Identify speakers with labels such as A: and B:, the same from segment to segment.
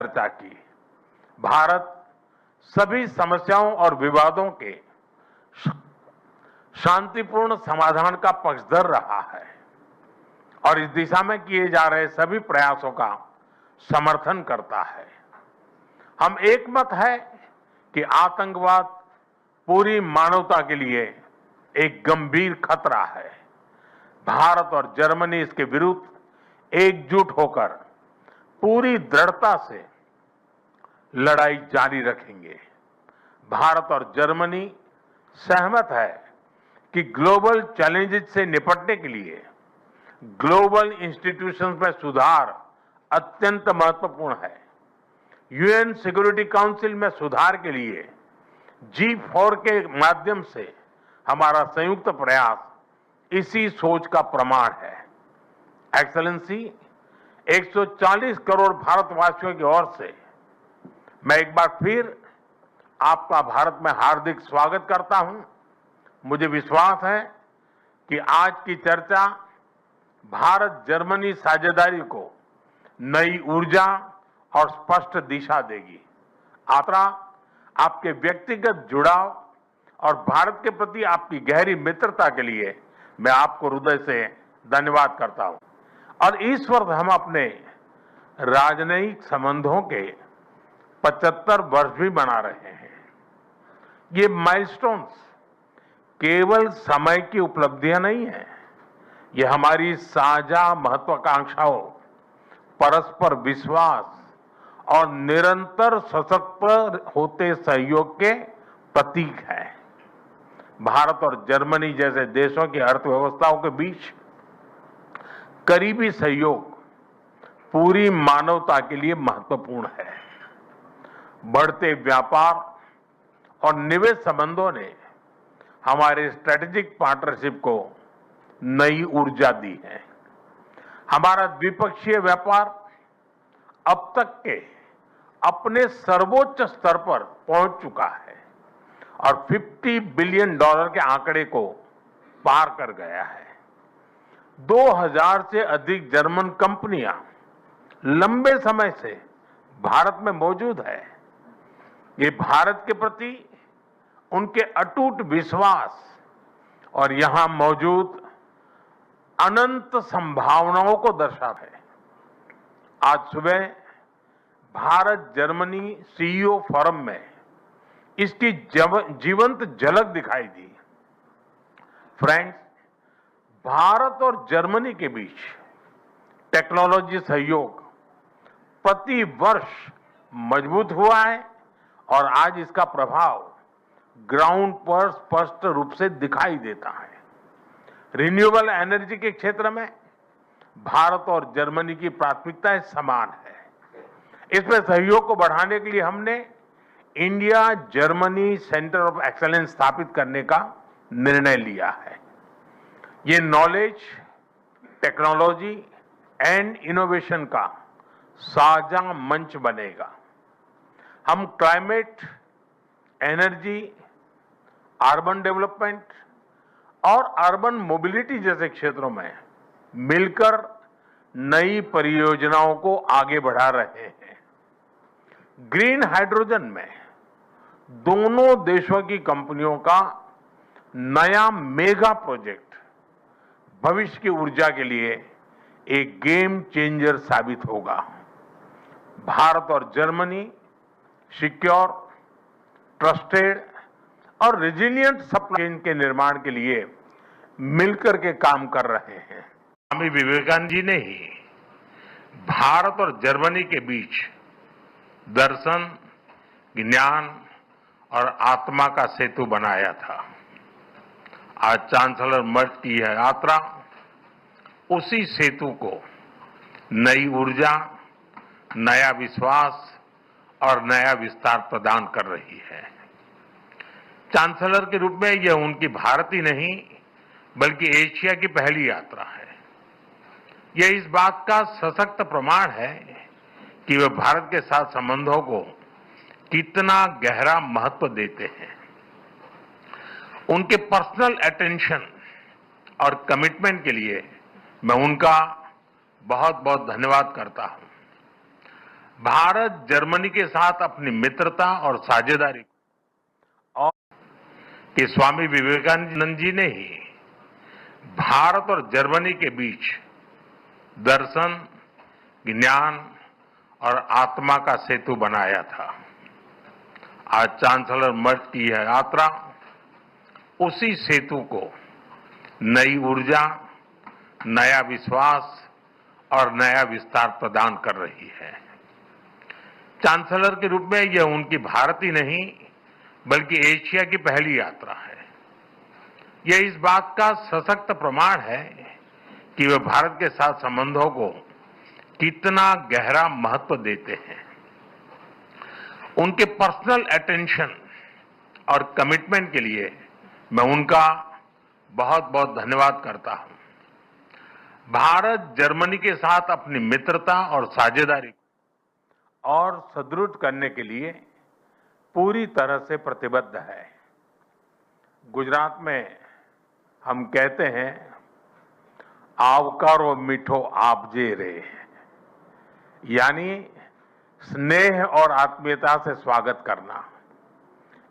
A: चर्चा की। भारत सभी समस्याओं और विवादों के शांतिपूर्ण समाधान का पक्षधर रहा है और इस दिशा में किए जा रहे सभी प्रयासों का समर्थन करता है। हम एकमत है कि आतंकवाद पूरी मानवता के लिए एक गंभीर खतरा है। भारत और जर्मनी इसके विरुद्ध एकजुट होकर पूरी दृढ़ता से लड़ाई जारी रखेंगे। भारत और जर्मनी सहमत है कि ग्लोबल चैलेंजेस से निपटने के लिए ग्लोबल इंस्टीट्यूशंस में सुधार अत्यंत महत्वपूर्ण है। यूएन सिक्योरिटी काउंसिल में सुधार के लिए G4 के माध्यम से हमारा संयुक्त प्रयास इसी सोच का प्रमाण है। एक्सेलेंसी, 140 करोड़ भारतवासियों की ओर से मैं एक बार फिर आपका भारत में हार्दिक स्वागत करता हूं। मुझे विश्वास है कि आज की चर्चा भारत जर्मनी साझेदारी को नई ऊर्जा और स्पष्ट दिशा देगी। आपके व्यक्तिगत जुड़ाव और भारत के प्रति आपकी गहरी मित्रता के लिए मैं आपको हृदय से धन्यवाद करता हूं। और इस वर्ष हम अपने राजनयिक संबंधों के 75 वर्ष भी मना रहे हैं। ये माइलस्टोन्स केवल समय की उपलब्धियां नहीं है, ये हमारी साझा महत्वाकांक्षाओं, परस्पर विश्वास और निरंतर सशक्त होते सहयोग के प्रतीक है। भारत और जर्मनी जैसे देशों की अर्थव्यवस्थाओं के बीच करीबी सहयोग पूरी मानवता के लिए महत्वपूर्ण है। बढ़ते व्यापार और निवेश संबंधों ने हमारे स्ट्रेटेजिक पार्टनरशिप को नई ऊर्जा दी है। हमारा द्विपक्षीय व्यापार अब तक के अपने सर्वोच्च स्तर पर पहुंच चुका है और $50 बिलियन के आंकड़े को पार कर गया है। 2000 से अधिक जर्मन कंपनियां लंबे समय से भारत में मौजूद है। ये भारत के प्रति उनके अटूट विश्वास और यहां मौजूद अनंत संभावनाओं को दर्शाता है। आज सुबह भारत जर्मनी सीईओ फोरम में इसकी जीवंत झलक दिखाई दी। फ्रेंड्स, भारत और जर्मनी के बीच टेक्नोलॉजी सहयोग प्रति वर्ष मजबूत हुआ है और आज इसका प्रभाव ग्राउंड पर स्पष्ट रूप से दिखाई देता है। रिन्यूएबल एनर्जी के क्षेत्र में भारत और जर्मनी की प्राथमिकताएं समान है। इसमें सहयोग को बढ़ाने के लिए हमने India Germany centre of excellence स्थापित करने का निर्णय लिया है। ये नॉलेज, टेक्नोलॉजी एंड इनोवेशन का साझा मंच बनेगा। हम क्लाइमेट, एनर्जी, अर्बन डेवलपमेंट और अर्बन मोबिलिटी जैसे क्षेत्रों में मिलकर नई परियोजनाओं को आगे बढ़ा रहे हैं। ग्रीन हाइड्रोजन में दोनों देशों की कंपनियों का नया मेगा प्रोजेक्ट भविष्य की ऊर्जा के लिए एक गेम चेंजर साबित होगा। भारत और जर्मनी सिक्योर, ट्रस्टेड और रेजिलिएंट सप्लाई चेन के निर्माण के लिए मिलकर के काम कर रहे हैं। स्वामी विवेकानंद जी ने ही भारत और जर्मनी के बीच दर्शन, ज्ञान और आत्मा का सेतु बनाया था। आज चांसलर मर्ज की यह यात्रा उसी सेतु को नई ऊर्जा, नया विश्वास और नया विस्तार प्रदान कर रही है। चांसलर के रूप में यह उनकी भारत ही नहीं बल्कि एशिया की पहली यात्रा है। यह इस बात का सशक्त प्रमाण है कि वे भारत के साथ संबंधों को कितना गहरा महत्व देते हैं। उनके पर्सनल अटेंशन और कमिटमेंट के लिए मैं उनका बहुत बहुत धन्यवाद करता हूं। भारत जर्मनी के साथ अपनी मित्रता और साझेदारी और कि स्वामी विवेकानंद जी ने ही भारत और जर्मनी के बीच दर्शन, ज्ञान और आत्मा का सेतु बनाया था। आज चांसलर मर्ज की यह यात्रा उसी सेतु को नई ऊर्जा, नया विश्वास और नया विस्तार प्रदान कर रही है। चांसलर के रूप में यह उनकी भारत ही नहीं बल्कि एशिया की पहली यात्रा है। यह इस बात का सशक्त प्रमाण है कि वे भारत के साथ संबंधों को कितना गहरा महत्व देते हैं। उनके पर्सनल अटेंशन और कमिटमेंट के लिए मैं उनका बहुत बहुत धन्यवाद करता हूं। भारत जर्मनी के साथ अपनी मित्रता और साझेदारी और सुदृढ़ करने के लिए पूरी तरह से प्रतिबद्ध है। गुजरात में हम कहते हैं, आवकारो मीठो आपजे रे, यानी स्नेह और आत्मीयता से स्वागत करना।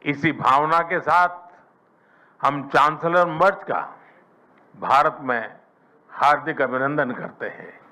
A: इसी भावना के साथ हम चांसलर मर्ज का भारत में हार्दिक अभिनंदन करते हैं।